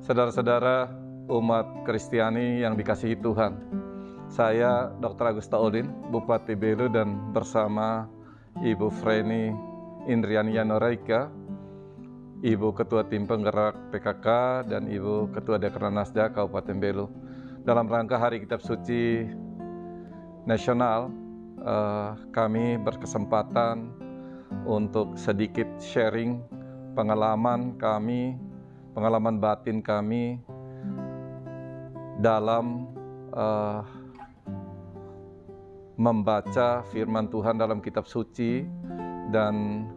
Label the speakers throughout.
Speaker 1: Saudara-saudara umat Kristiani yang dikasihi Tuhan, saya Dr. Agusta Odin, Bupati Belu, dan bersama Ibu Freni Indriani Yanoraika, Ibu Ketua Tim Penggerak PKK, dan Ibu Ketua Dekranasda Kabupaten Belu, dalam rangka Hari Kitab Suci Nasional, kami berkesempatan untuk sedikit sharing pengalaman kami, pengalaman batin kami dalam membaca firman Tuhan dalam kitab suci dan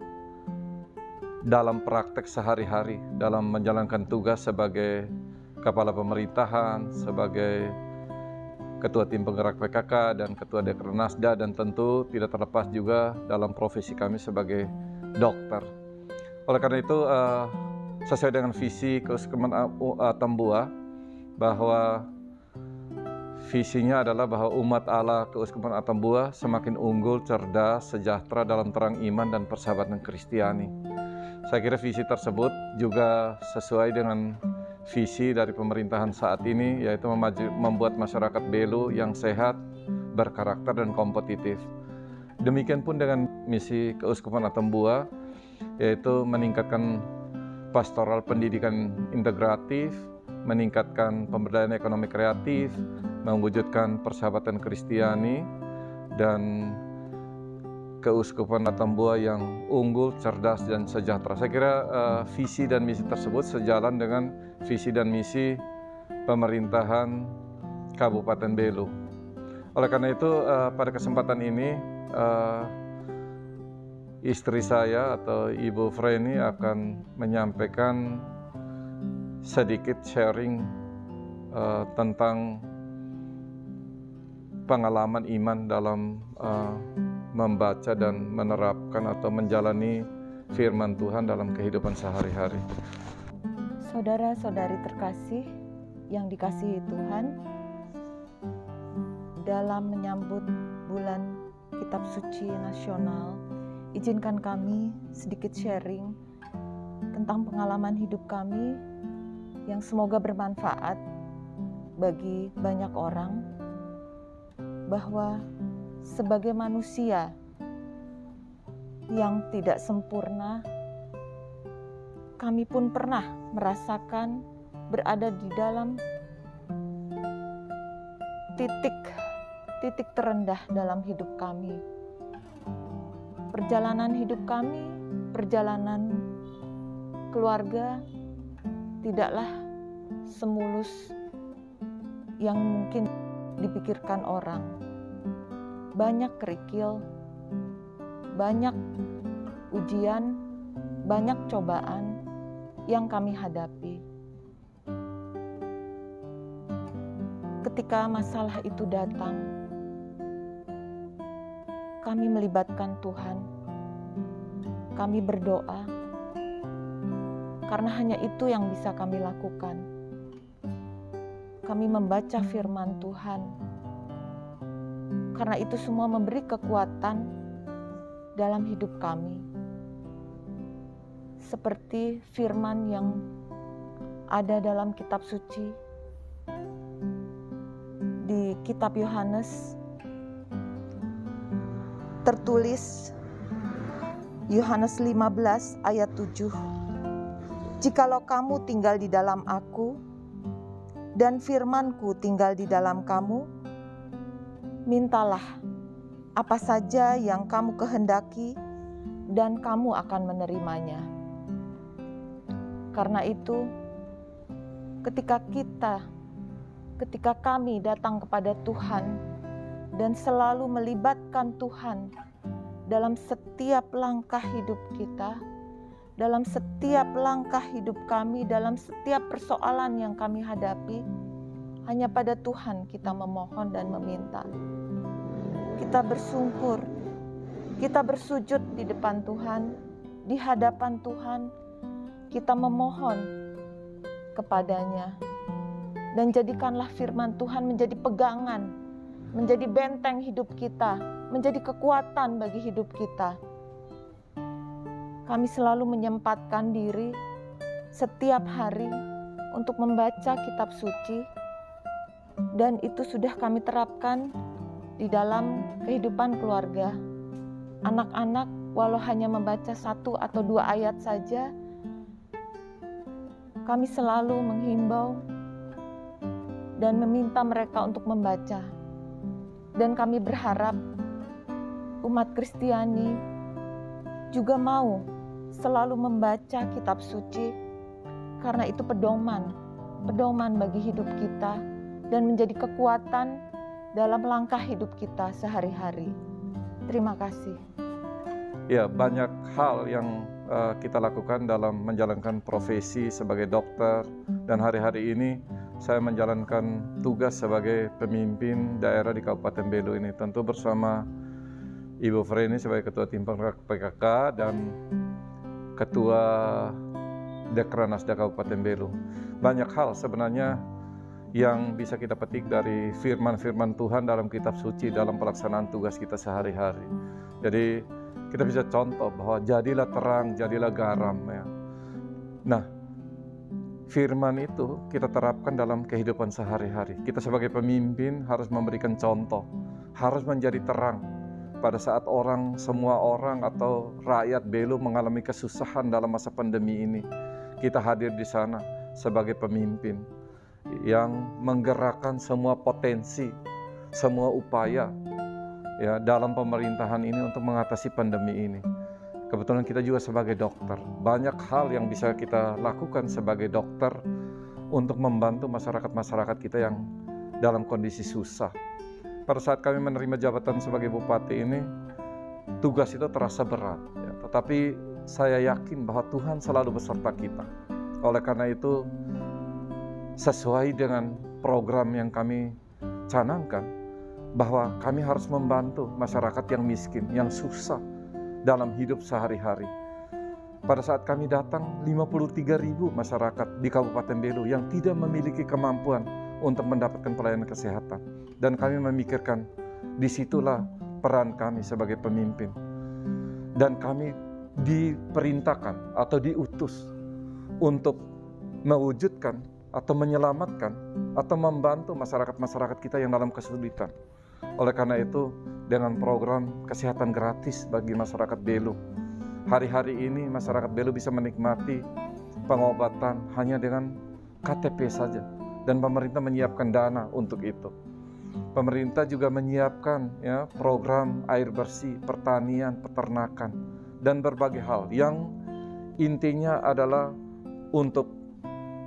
Speaker 1: dalam praktek sehari-hari, dalam menjalankan tugas sebagai kepala pemerintahan, sebagai ketua tim penggerak PKK dan ketua Dekranasda, dan tentu tidak terlepas juga dalam profesi kami sebagai dokter. Oleh karena itu, sesuai dengan visi Keuskupan Atambua, bahwa visinya adalah bahwa umat Allah Keuskupan Atambua semakin unggul, cerdas, sejahtera dalam terang iman dan persahabatan Kristiani. Saya kira visi tersebut juga sesuai dengan visi dari pemerintahan saat ini, yaitu membuat masyarakat Belu yang sehat, berkarakter, dan kompetitif. Demikian pun dengan misi Keuskupan Atambua, yaitu meningkatkan pastoral pendidikan integratif, meningkatkan pemberdayaan ekonomi kreatif, mewujudkan persahabatan Kristiani, dan Keuskupan Atambua yang unggul, cerdas, dan sejahtera. Saya kira visi dan misi tersebut sejalan dengan visi dan misi pemerintahan Kabupaten Belu. Oleh karena itu, pada kesempatan ini, istri saya atau Ibu Freni akan menyampaikan sedikit sharing tentang pengalaman iman dalam membaca dan menerapkan atau menjalani firman Tuhan dalam kehidupan sehari-hari.
Speaker 2: Saudara-saudari terkasih yang dikasihi Tuhan, dalam menyambut bulan Kitab Suci Nasional, izinkan kami sedikit sharing tentang pengalaman hidup kami yang semoga bermanfaat bagi banyak orang, bahwa sebagai manusia yang tidak sempurna, kami pun pernah merasakan berada di dalam titik terendah dalam hidup kami. Perjalanan hidup kami, perjalanan keluarga tidaklah semulus yang mungkin dipikirkan orang. Banyak kerikil, banyak ujian, banyak cobaan yang kami hadapi. Ketika masalah itu datang, kami melibatkan Tuhan, kami berdoa, karena hanya itu yang bisa kami lakukan. Kami membaca firman Tuhan, karena itu semua memberi kekuatan dalam hidup kami. Seperti firman yang ada dalam kitab suci, di kitab Yohanes, tertulis Yohanes 15 ayat 7. Jikalau kamu tinggal di dalam aku, dan firman-Ku tinggal di dalam kamu, mintalah apa saja yang kamu kehendaki, dan kamu akan menerimanya. Karena itu, ketika kami datang kepada Tuhan dan selalu melibatkan Tuhan dalam setiap langkah hidup kita, dalam setiap langkah hidup kami, dalam setiap persoalan yang kami hadapi, hanya pada Tuhan kita memohon dan meminta. Kita bersungkur, kita bersujud di depan Tuhan, di hadapan Tuhan, kita memohon kepadanya. Dan jadikanlah firman Tuhan menjadi pegangan, menjadi benteng hidup kita, menjadi kekuatan bagi hidup kita. Kami selalu menyempatkan diri setiap hari untuk membaca kitab suci, dan itu sudah kami terapkan di dalam kehidupan keluarga. Anak-anak walau hanya membaca 1 atau 2 ayat saja, kami selalu menghimbau dan meminta mereka untuk membaca. Dan kami berharap umat Kristiani juga mau selalu membaca kitab suci, karena itu pedoman bagi hidup kita dan menjadi kekuatan dalam langkah hidup kita sehari-hari. Terima kasih.
Speaker 1: Ya, banyak hal yang kita lakukan dalam menjalankan profesi sebagai dokter, dan hari-hari ini saya menjalankan tugas sebagai pemimpin daerah di Kabupaten Belu ini, tentu bersama Ibu Freni sebagai Ketua Tim Penggerak PKK dan Ketua Dekranasda Kabupaten Belu. Banyak hal sebenarnya yang bisa kita petik dari firman-firman Tuhan dalam kitab suci dalam pelaksanaan tugas kita sehari-hari. Jadi kita bisa contoh bahwa jadilah terang, jadilah garam ya. Nah, firman itu kita terapkan dalam kehidupan sehari-hari. Kita sebagai pemimpin harus memberikan contoh, harus menjadi terang. Pada saat semua orang atau rakyat Belu mengalami kesusahan dalam masa pandemi ini, kita hadir di sana sebagai pemimpin yang menggerakkan semua potensi, semua upaya ya dalam pemerintahan ini untuk mengatasi pandemi ini. Kebetulan kita juga sebagai dokter, banyak hal yang bisa kita lakukan sebagai dokter untuk membantu masyarakat-masyarakat kita yang dalam kondisi susah. Pada saat kami menerima jabatan sebagai bupati ini, tugas itu terasa berat, ya. Tetapi saya yakin bahwa Tuhan selalu beserta kita. Oleh karena itu, sesuai dengan program yang kami canangkan, bahwa kami harus membantu masyarakat yang miskin, yang susah dalam hidup sehari-hari. Pada saat kami datang, 53.000 masyarakat di Kabupaten Belu yang tidak memiliki kemampuan untuk mendapatkan pelayanan kesehatan. Dan kami memikirkan, disitulah peran kami sebagai pemimpin. Dan kami diperintahkan atau diutus untuk mewujudkan atau menyelamatkan atau membantu masyarakat-masyarakat kita yang dalam kesulitan. Oleh karena itu, dengan program kesehatan gratis bagi masyarakat Belu, hari-hari ini masyarakat Belu bisa menikmati pengobatan hanya dengan KTP saja, dan pemerintah menyiapkan dana untuk itu. Pemerintah juga menyiapkan ya program air bersih, pertanian, peternakan, dan berbagai hal yang intinya adalah untuk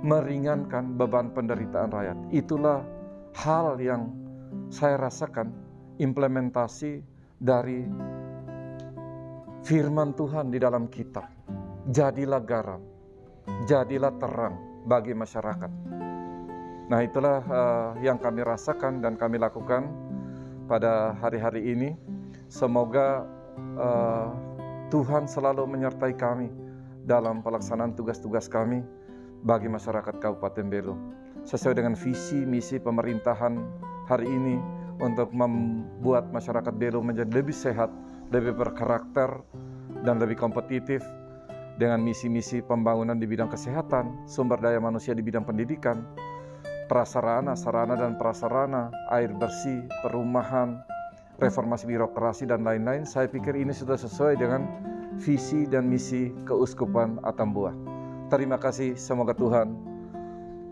Speaker 1: meringankan beban penderitaan rakyat. Itulah hal yang saya rasakan implementasi dari firman Tuhan di dalam kitab. Jadilah garam, jadilah terang bagi masyarakat. Nah, itulah yang kami rasakan dan kami lakukan pada hari-hari ini. Semoga Tuhan selalu menyertai kami dalam pelaksanaan tugas-tugas kami bagi masyarakat Kabupaten Belu, sesuai dengan visi misi pemerintahan hari ini untuk membuat masyarakat Belu menjadi lebih sehat, lebih berkarakter, dan lebih kompetitif dengan misi-misi pembangunan di bidang kesehatan, sumber daya manusia di bidang pendidikan, prasarana, sarana dan prasarana, air bersih, perumahan, reformasi birokrasi, dan lain-lain. Saya pikir ini sudah sesuai dengan visi dan misi Keuskupan Atambua. Terima kasih, semoga Tuhan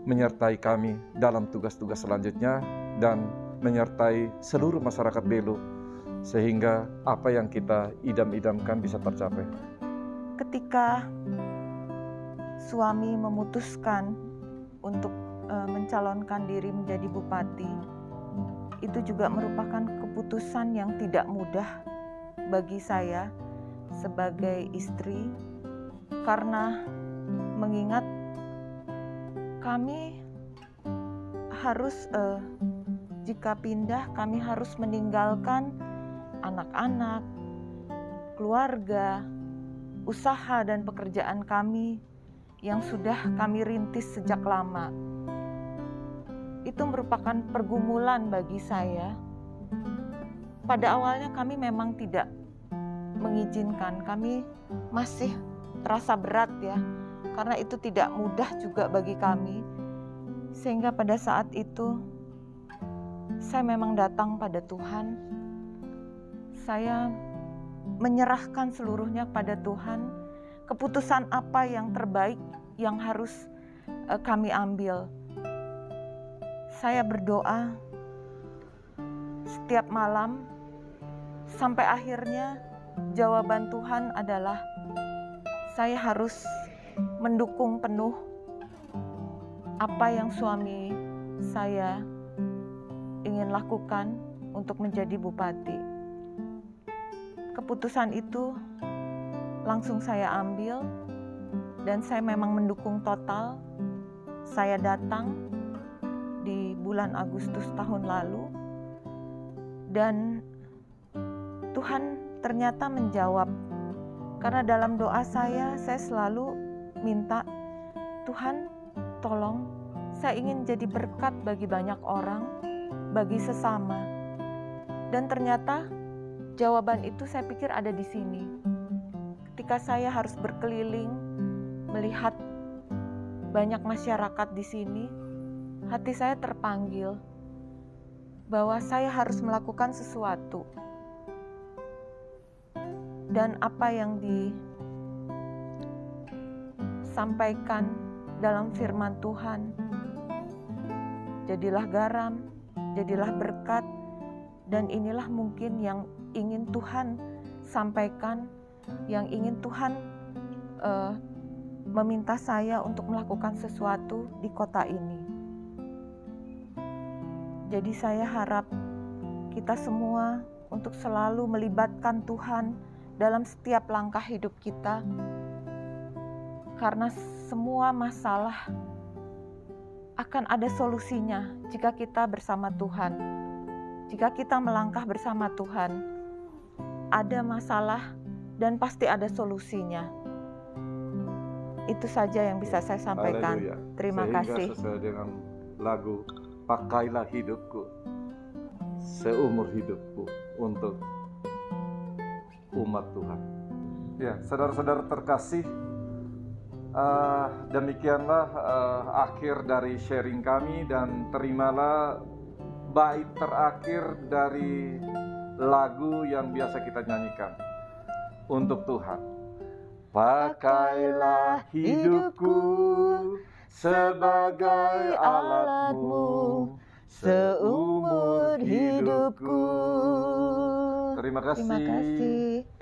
Speaker 1: menyertai kami dalam tugas-tugas selanjutnya dan menyertai seluruh masyarakat Belu sehingga apa yang kita idam-idamkan bisa tercapai.
Speaker 2: Ketika suami memutuskan untuk mencalonkan diri menjadi bupati, itu juga merupakan keputusan yang tidak mudah bagi saya sebagai istri, karena mengingat kami harus jika pindah, kami harus meninggalkan anak-anak, keluarga, usaha dan pekerjaan kami yang sudah kami rintis sejak lama. Itu merupakan pergumulan bagi saya. Pada awalnya kami memang tidak mengizinkan, kami masih terasa berat ya, karena itu tidak mudah juga bagi kami. Sehingga pada saat itu saya memang datang pada Tuhan. Saya menyerahkan seluruhnya pada Tuhan. Keputusan apa yang terbaik yang harus kami ambil. Saya berdoa setiap malam sampai akhirnya jawaban Tuhan adalah saya harus mendukung penuh apa yang suami saya ingin lakukan untuk menjadi bupati. Keputusan itu langsung saya ambil dan saya memang mendukung total. Saya datang di bulan Agustus tahun lalu dan Tuhan ternyata menjawab. Karena dalam doa saya selalu minta, Tuhan tolong, saya ingin jadi berkat bagi banyak orang, bagi sesama. Dan ternyata jawaban itu saya pikir ada di sini. Ketika saya harus berkeliling, melihat banyak masyarakat di sini, hati saya terpanggil bahwa saya harus melakukan sesuatu. Dan apa yang disampaikan dalam firman Tuhan, jadilah garam, jadilah berkat, dan inilah mungkin yang ingin Tuhan sampaikan, yang ingin Tuhan meminta saya untuk melakukan sesuatu di kota ini. Jadi saya harap kita semua untuk selalu melibatkan Tuhan dalam setiap langkah hidup kita, karena semua masalah akan ada solusinya jika kita bersama Tuhan. Jika kita melangkah bersama Tuhan, ada masalah dan pasti ada solusinya. Itu saja yang bisa saya sampaikan.
Speaker 1: Haleluya.
Speaker 2: Terima kasih.
Speaker 1: Sesuai dengan lagu, pakailah hidupku, seumur hidupku untuk umat Tuhan. Ya, saudara-saudara terkasih, demikianlah akhir dari sharing kami, dan terimalah bait terakhir dari lagu yang biasa kita nyanyikan untuk Tuhan. Pakailah hidupku sebagai alatmu seumur hidupku. Terima kasih.
Speaker 2: Terima kasih.